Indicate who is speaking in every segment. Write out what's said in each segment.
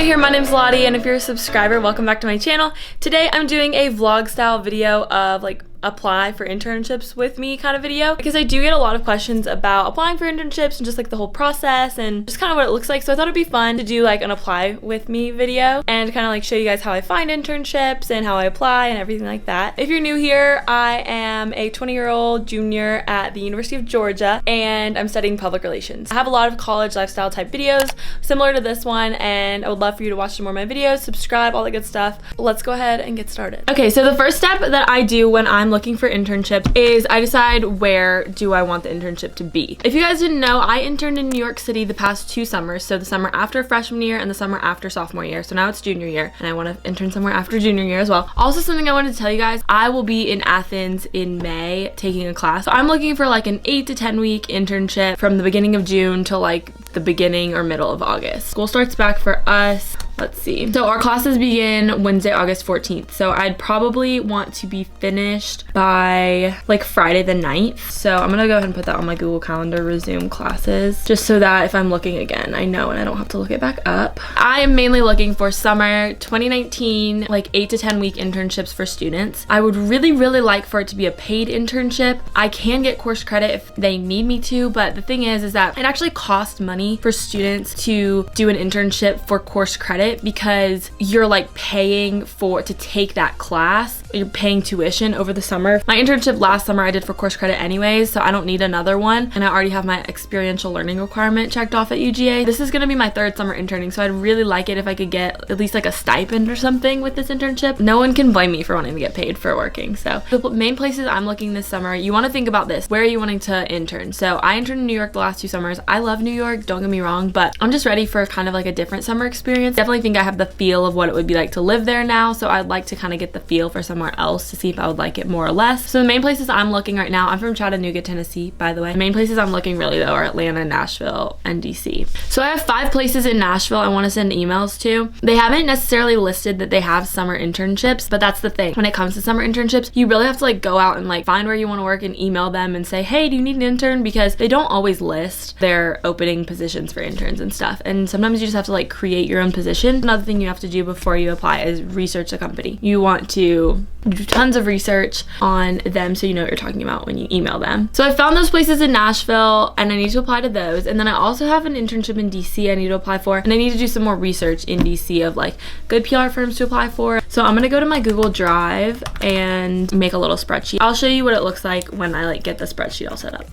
Speaker 1: here, my name's Lottie, and if you're a subscriber, welcome back to my channel. Today I'm doing a vlog style video of like apply for internships with me kind of video, because I do get a lot of questions about applying for internships and just like the whole process and just kind of what it looks like. So I thought it'd be fun to do like an apply with me video and kind of like show you guys how I find internships and how I apply and everything like that. If you're new here, I am a 20-year-old junior at the University of Georgia and I'm studying public relations. I have a lot of college lifestyle type videos similar to this one, and I would love for you to watch some more of my videos, subscribe, all that good stuff. Let's go ahead and get started. Okay, so the first step that I do when I'm looking for internships is I decide where do I want the internship to be. If you guys didn't know, I interned in New York City the past 2 summers, so the summer after freshman year and the summer after sophomore year. So now it's junior year and I want to intern somewhere after junior year as well. Also, something I wanted to tell you guys, I will be in Athens in May taking a class. So I'm looking for like an 8 to 10 week internship from the beginning of June till like the beginning or middle of August. School starts back for us. Let's see. So our classes begin Wednesday, August 14th. So I'd probably want to be finished by like Friday the 9th. So I'm gonna go ahead and put that on my Google Calendar, resume classes, just so that if I'm looking again, I know and I don't have to look it back up. I am mainly looking for summer 2019, like 8 to 10 week internships for students. I would really like for it to be a paid internship. I can get course credit if they need me to, but the thing is that it actually costs money for students to do an internship for course credit, because you're like paying to take that class. You're paying tuition over the summer. My internship last summer I did for course credit anyways, so I don't need another one, and I already have my experiential learning requirement checked off at UGA. This is gonna be my 3rd summer interning, so I'd really like it if I could get at least like a stipend or something with this internship. No one can blame me for wanting to get paid for working. So the main places I'm looking this summer, you want to think about this. Where are you wanting to intern? So I interned in New York the last 2 summers. I love New York, don't get me wrong, but I'm just ready for kind of like a different summer experience. Definitely think I have the feel of what it would be like to live there now, so I'd like to kind of get the feel for somewhere else to see if I would like it more or less. So the main places I'm looking right now, I'm from Chattanooga, Tennessee, by the way. The main places I'm looking really though are Atlanta, Nashville, and DC. So I have 5 places in Nashville I want to send emails to. They haven't necessarily listed that they have summer internships, but that's the thing. When it comes to summer internships, you really have to like go out and like find where you want to work and email them and say, hey, do you need an intern? Because they don't always list their opening positions for interns and stuff. And sometimes you just have to like create your own position. Another thing you have to do before you apply is research the company. You want to do tons of research on them so you know what you're talking about when you email them. So I found those places in Nashville and I need to apply to those. And then I also have an internship in DC I need to apply for, and I need to do some more research in DC of like good PR firms to apply for. So I'm gonna go to my Google Drive and make a little spreadsheet. I'll show you what it looks like when I like get the spreadsheet all set up.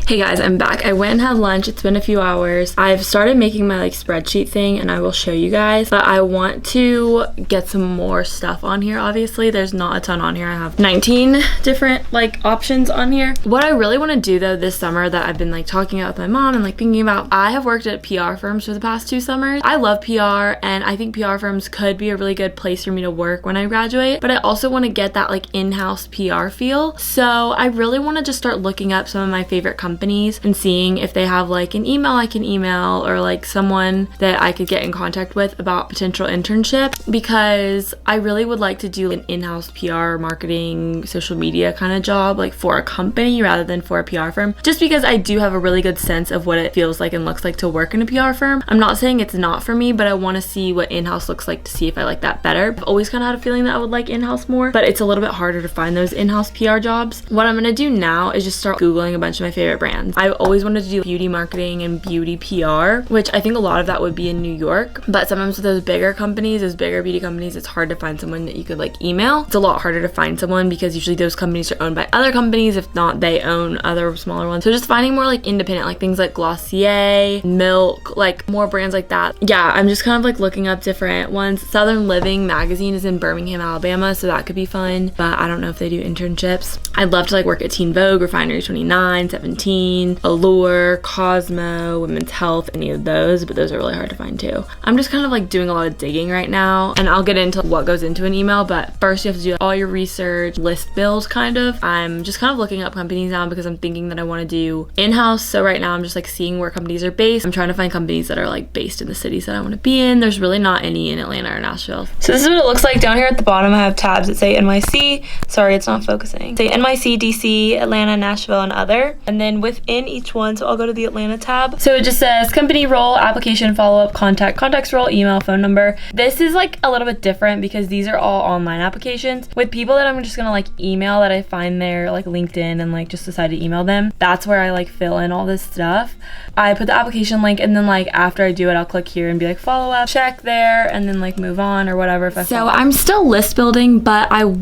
Speaker 1: Hey guys, I'm back. I went and had lunch. It's been a few hours. I've started making my like spreadsheet thing and I will show you guys, but I want to get some more stuff on here. Obviously there's not a ton on here. I have 19 different like options on here. What I really want to do though this summer that I've been like talking about with my mom and like thinking about, I have worked at PR firms for the past 2 summers. I love PR and I think PR firms could be a really good place for me to work when I graduate, but I also want to get that like in-house PR feel. So I really want to just start looking up some of my favorite companies and seeing if they have like an email I can email or like someone that I could get in contact with about potential internship, because I really would like to do an in-house PR, marketing, social media kind of job like for a company rather than for a PR firm, just because I do have a really good sense of what it feels like and looks like to work in a PR firm. I'm not saying it's not for me, but I want to see what in-house looks like to see if I like that better. I've always kind of had a feeling that I would like in-house more, but it's a little bit harder to find those in-house PR jobs. What I'm gonna do now is just start Googling a bunch of my favorite brands. I've always wanted to do beauty marketing and beauty PR, which I think a lot of that would be in New York, but sometimes with those bigger companies, those bigger beauty companies, it's hard to find someone that you could like email. It's a lot harder to find someone because usually those companies are owned by other companies. If not, they own other smaller ones. So just finding more like independent, like things like Glossier, Milk, like more brands like that. Yeah, I'm just kind of like looking up different ones. Southern Living magazine is in Birmingham, Alabama, so that could be fun, but I don't know if they do internships. I'd love to like work at Teen Vogue, Refinery 29, 17, Allure, Cosmo, Women's Health, any of those, but those are really hard to find too. I'm just kind of like doing a lot of digging right now, and I'll get into what goes into an email, but first you have to do all your research, list build kind of. I'm just kind of looking up companies now because I'm thinking that I want to do in-house. So right now I'm just like seeing where companies are based. I'm trying to find companies that are like based in the cities that I want to be in. There's really not any in Atlanta or Nashville. So this is what it looks like. Down here at the bottom I have tabs that say NYC. Sorry, it's not focusing. Say NYC, DC, Atlanta, Nashville, and other. And then then within each one, so I'll go to the Atlanta tab. So it just says company role, application, follow-up, contacts role, email, phone number. This is like a little bit different because these are all online applications. With people that I'm just gonna like email that I find their like LinkedIn and like just decide to email them, that's where I like fill in all this stuff. I put the application link, and then like after I do it, I'll click here and be like follow up, check there, and then like move on or whatever if I So I'm still list building, but I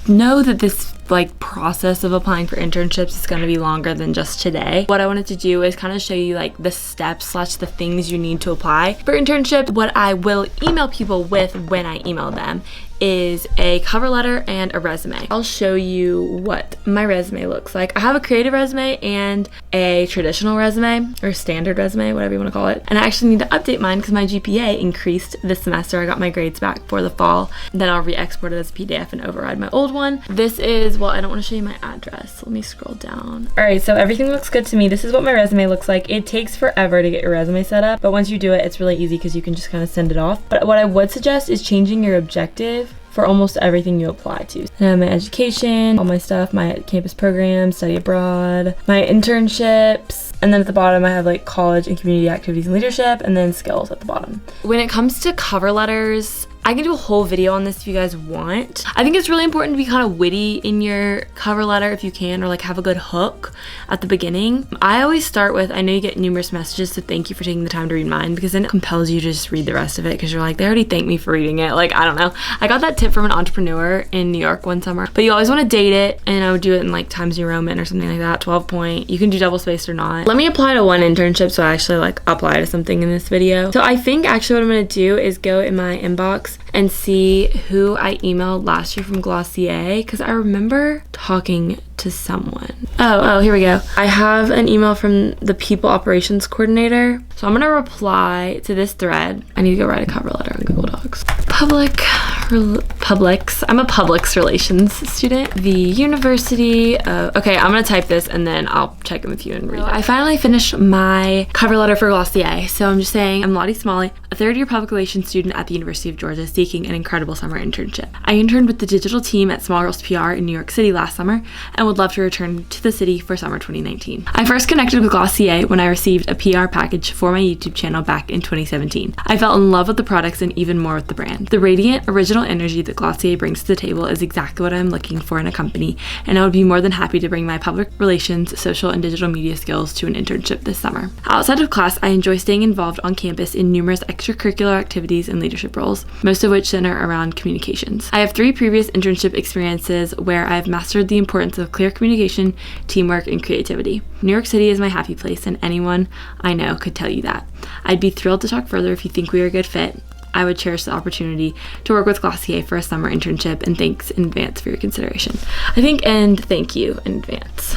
Speaker 1: know that this like process of applying for internships is going to be longer than just today. What I wanted to do is kind of show you like the steps / the things you need to apply for internships. What I will email people with when I email them is a cover letter and a resume. I'll show you what my resume looks like. I have a creative resume and a traditional resume, or standard resume, whatever you want to call it. And I actually need to update mine because my GPA increased this semester. I got my grades back for the fall. Then I'll re-export it as a PDF and override my old one. This is, well, I don't want to show you my address. Let me scroll down. All right, so everything looks good to me. This is what my resume looks like. It takes forever to get your resume set up, but once you do it, it's really easy because you can just kind of send it off. But what I would suggest is changing your objective for almost everything you apply to. I have my education, all my stuff, my campus program, study abroad, my internships, and then at the bottom I have like college and community activities and leadership, and then skills at the bottom. When it comes to cover letters, I can do a whole video on this if you guys want. I think it's really important to be kind of witty in your cover letter if you can, or like have a good hook at the beginning. I always start with, I know you get numerous messages, so thank you for taking the time to read mine, because then it compels you to just read the rest of it because you're like, they already thanked me for reading it. Like, I don't know. I got that tip from an entrepreneur in New York one summer, but you always want to date it, and I would do it in like Times New Roman or something like that, 12 point. You can do double spaced or not. Let me apply to one internship so I actually like apply to something in this video. So I think actually what I'm going to do is go in my inbox and see who I emailed last year from Glossier, because I remember talking to someone. Oh, here we go. I have an email from the people operations coordinator. So I'm gonna reply to this thread. I need to go write a cover letter on Google Docs. Publix. I'm a Publix relations student. The University of, okay, I'm gonna type this and then I'll check in with you and read it. I finally finished my cover letter for Glossier. So I'm just saying, I'm Lottie Smalley, a third-year public relations student at the University of Georgia seeking an incredible summer internship. I interned with the digital team at Small Girls PR in New York City last summer and would love to return to the city for summer 2019. I first connected with Glossier when I received a PR package for my YouTube channel back in 2017. I fell in love with the products and even more with the brand. The radiant, original energy that Glossier brings to the table is exactly what I'm looking for in a company, and I would be more than happy to bring my public relations, social, and digital media skills to an internship this summer. Outside of class, I enjoy staying involved on campus in numerous extracurricular activities and leadership roles, most of which center around communications. I have 3 previous internship experiences where I've mastered the importance of clear communication, teamwork, and creativity. New York City is my happy place, and anyone I know could tell you that. I'd be thrilled to talk further if you think we are a good fit. I would cherish the opportunity to work with Glossier for a summer internship, and thanks in advance for your consideration. I think, and thank you in advance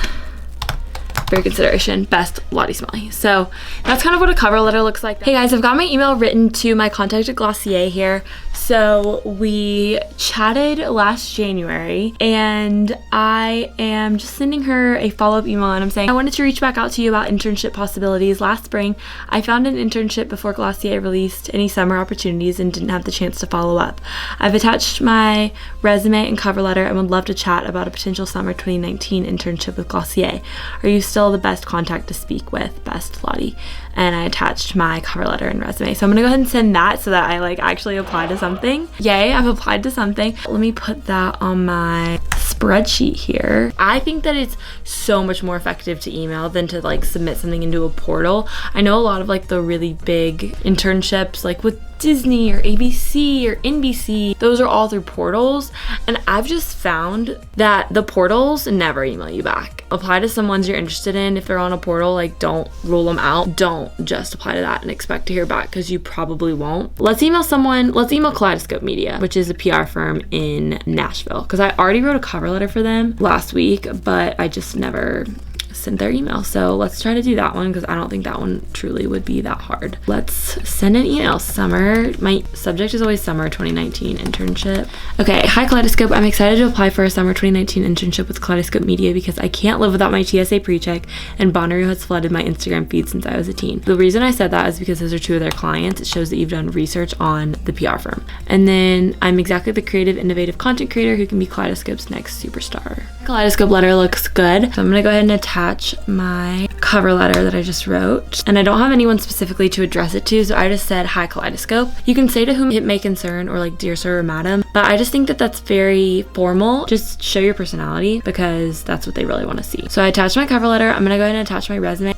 Speaker 1: for your consideration. Best, Lottie Smalley. So that's kind of what a cover letter looks like. Hey guys, I've got my email written to my contact at Glossier here. So we chatted last January, and I am just sending her a follow-up email, and I'm saying, I wanted to reach back out to you about internship possibilities. Last spring, I found an internship before Glossier released any summer opportunities and didn't have the chance to follow up. I've attached my resume and cover letter and would love to chat about a potential summer 2019 internship with Glossier. Are you still the best contact to speak with? Best, Lottie. And I attached my cover letter and resume. So I'm gonna go ahead and send that so that I like actually apply to something. Yay, I've applied to something. Let me put that on my spreadsheet here. I think that it's so much more effective to email than to like submit something into a portal. I know a lot of like the really big internships like with Disney or ABC or NBC, those are all through portals, and I've just found that the portals never email you back. Apply to some ones you're interested in. If they're on a portal, like don't rule them out. Don't just apply to that and expect to hear back, because you probably won't. Let's email Kaleidoscope Media, which is a PR firm in Nashville, because I already wrote a cover letter for them last week, but I just never sent their email. So let's try to do that one, because I don't think that one truly would be that hard. Let's send an email. Summer, my subject is always summer 2019 internship. Okay, hi Kaleidoscope. I'm excited to apply for a summer 2019 internship with Kaleidoscope Media because I can't live without my TSA pre-check, and Bonnaroo has flooded my Instagram feed since I was a teen. The reason I said that is because those are 2 of their clients. It shows that you've done research on the PR firm. And then I'm exactly the creative, innovative content creator who can be Kaleidoscope's next superstar. Kaleidoscope letter looks good. So I'm gonna go ahead and attach my cover letter that I just wrote, and I don't have anyone specifically to address it to, so I just said, "Hi Kaleidoscope." You can say to whom it may concern, or like, "Dear Sir" or "Madam," but I just think that that's very formal. Just show your personality, because that's what they really want to see. So I attached my cover letter. I'm gonna go ahead and attach my resume.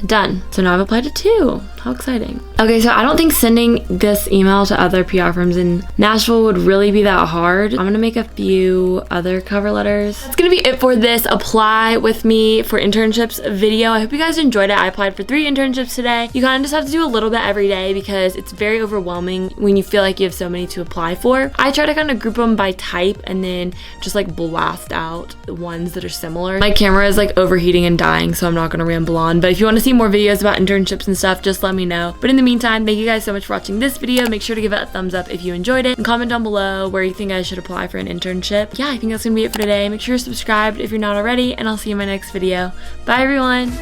Speaker 1: Done. So now I've applied to 2. How exciting. Okay, so I don't think sending this email to other PR firms in Nashville would really be that hard. I'm gonna make a few other cover letters. That's gonna be it for this apply with me for internships video. I hope you guys enjoyed it. I applied for 3 internships today. You kind of just have to do a little bit every day because it's very overwhelming when you feel like you have so many to apply for. I try to kind of group them by type and then just like blast out the ones that are similar. My camera is like overheating and dying, so I'm not gonna ramble on, but if you want to see more videos about internships and stuff, just let me know. But in the meantime, thank you guys so much for watching this video. Make sure to give it a thumbs up if you enjoyed it, and comment down below where you think I should apply for an internship. Yeah, I think that's gonna be it for today. Make sure you're subscribed if you're not already, and I'll see you in my next video. Bye everyone.